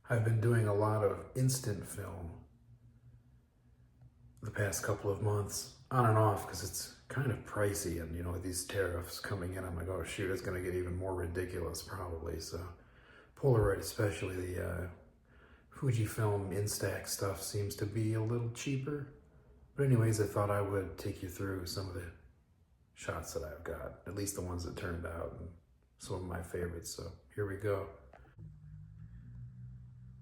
I've been doing a lot of instant film the past couple of months, on and off, because it's kind of pricey, and with these tariffs coming in, I'm like, oh shoot, it's going to get even more ridiculous probably. So Polaroid, especially the Fujifilm Instax stuff, seems to be a little cheaper. But anyways, I thought I would take you through some of the shots that I've got, at least the ones that turned out, and some of my favorites. So here we go.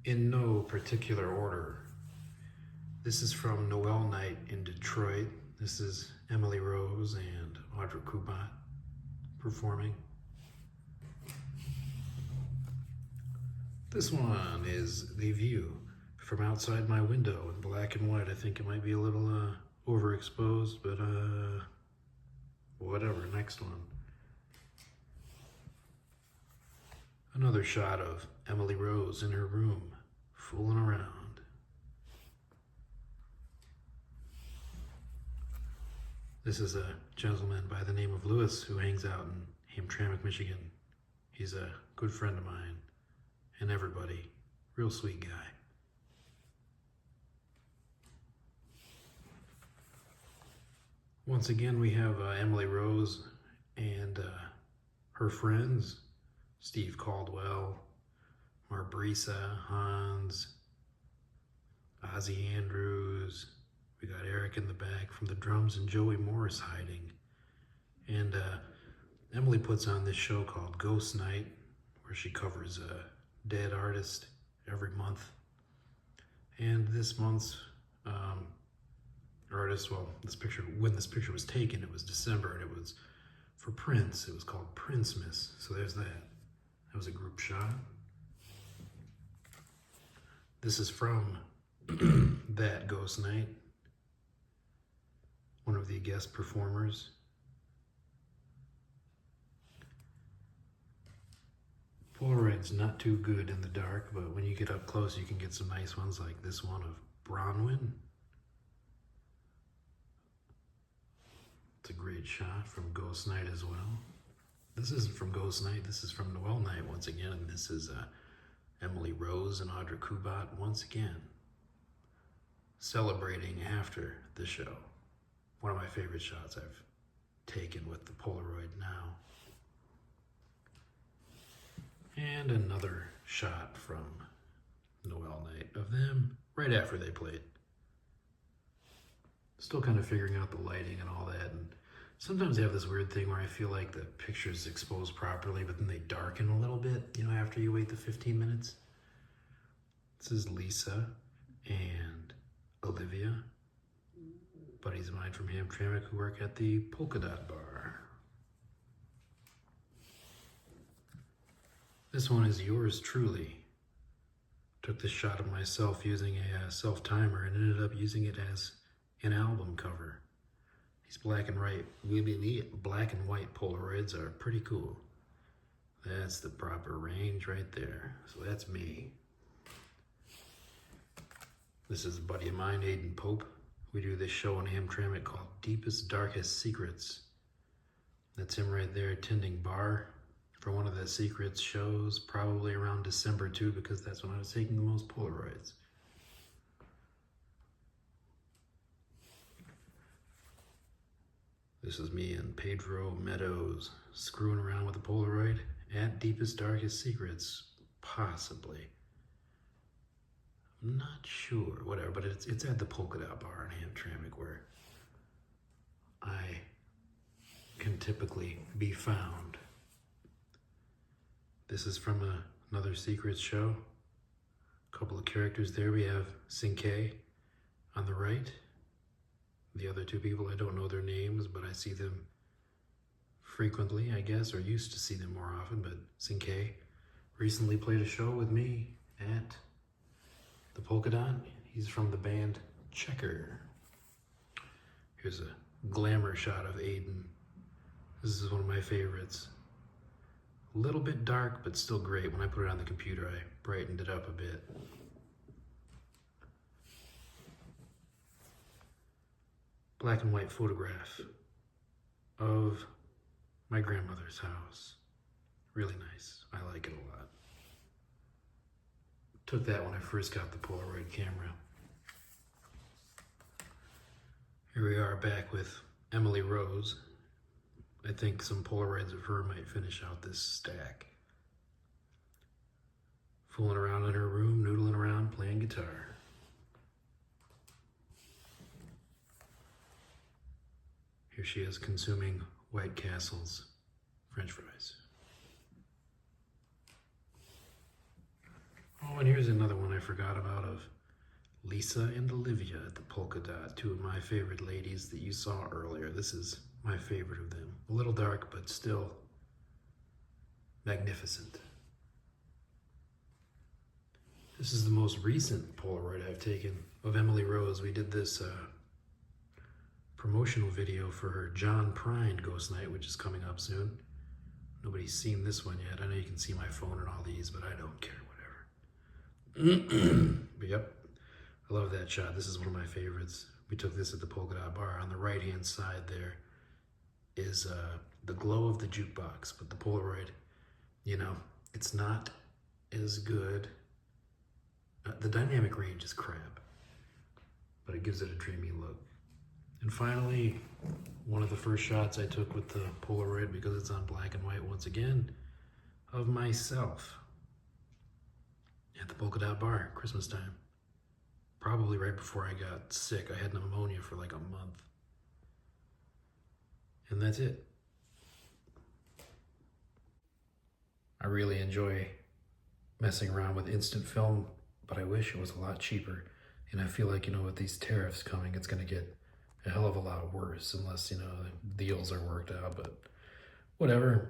In no particular order. This is from Noel Night in Detroit. This is Emily Rose and Audra Kubat performing. This one is the view from outside my window in black and white. I think it might be a little overexposed, but whatever. Next one. Another shot of Emily Rose in her room, fooling around. This is a gentleman by the name of Lewis who hangs out in Hamtramck, Michigan. He's a good friend of mine and everybody. Real sweet guy. Once again, we have Emily Rose and her friends, Steve Caldwell, Marbrisa, Hans, Ozzie Andrews. We got Eric in the back from the drums and Joey Morris hiding. And Emily puts on this show called Ghost Night, where she covers a dead artist every month. And this month's artist, well, when this picture was taken, it was December, and it was for Prince. It was called Princemas. So there's that. That was a group shot. This is from that Ghost Night. One of the guest performers. Polaroid's not too good in the dark, but when you get up close, you can get some nice ones like this one of Bronwyn. It's a great shot from Ghost Night as well. This isn't from Ghost Night, this is from Noel Night once again, and this is Emily Rose and Audra Kubat once again, celebrating after the show. One of my favorite shots I've taken with the Polaroid Now. And another shot from Noel Night of them right after they played. Still kind of figuring out the lighting and all that, and sometimes I have this weird thing where I feel like the picture's exposed properly, but then they darken a little bit, after you wait the 15 minutes. This is Lisa and Olivia, buddies of mine from Hamtramck who work at the Polka Dot Bar. This one is yours truly. Took this shot of myself using a self-timer and ended up using it as an album cover. These black and white Polaroids are pretty cool. That's the proper range right there. So that's me. This is a buddy of mine, Aiden Pope. We do this show in Hamtramck called Deepest, Darkest Secrets. That's him right there attending bar for one of the Secrets shows, probably around December too, because that's when I was taking the most Polaroids. This is me in Pedro Meadows, screwing around with the Polaroid at Deepest, Darkest Secrets, possibly. I'm not sure, whatever, but it's at the Polka Dot Bar in Hamtramck where I can typically be found. This is from another Secrets show. A couple of characters there. We have Sinke on the right. The other two people, I don't know their names, but I see them frequently, I guess, or used to see them more often. But Sinke recently played a show with me at the Polka Dot. He's from the band Checker. Here's a glamour shot of Aiden. This is one of my favorites. A little bit dark, but still great. When I put it on the computer, I brightened it up a bit. Black and white photograph of my grandmother's house. Really nice. I like it a lot. Took that when I first got the Polaroid camera. Here we are back with Emily Rose. I think some Polaroids of her might finish out this stack. Fooling around in her room, noodling around, playing guitar. Here she is consuming White Castle's French fries. Oh, and here's another one I forgot about of Lisa and Olivia at the Polka Dot, two of my favorite ladies that you saw earlier. This is my favorite of them. A little dark, but still magnificent. This is the most recent Polaroid I've taken of Emily Rose. We did this promotional video for her John Prine Ghost Night, which is coming up soon. Nobody's seen this one yet. I know you can see my phone and all these, but I don't care, whatever. But yep, I love that shot. This is one of my favorites. We took this at the Polka Dot Bar. On the right-hand side there is the glow of the jukebox, but the Polaroid, you know, it's not as good. The dynamic range is crap, but it gives it a dreamy look. And finally, one of the first shots I took with the Polaroid, because it's on black and white once again, of myself at the Polka Dot Bar, Christmas time. Probably right before I got sick. I had pneumonia for like a month. And that's it. I really enjoy messing around with instant film, but I wish it was a lot cheaper. And I feel like, you know, with these tariffs coming, it's going to get a hell of a lot worse unless, you know, the deals are worked out. But whatever.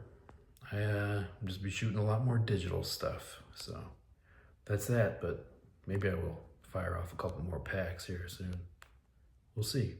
I'll just be shooting a lot more digital stuff. So that's that. But maybe I will fire off a couple more packs here soon. We'll see.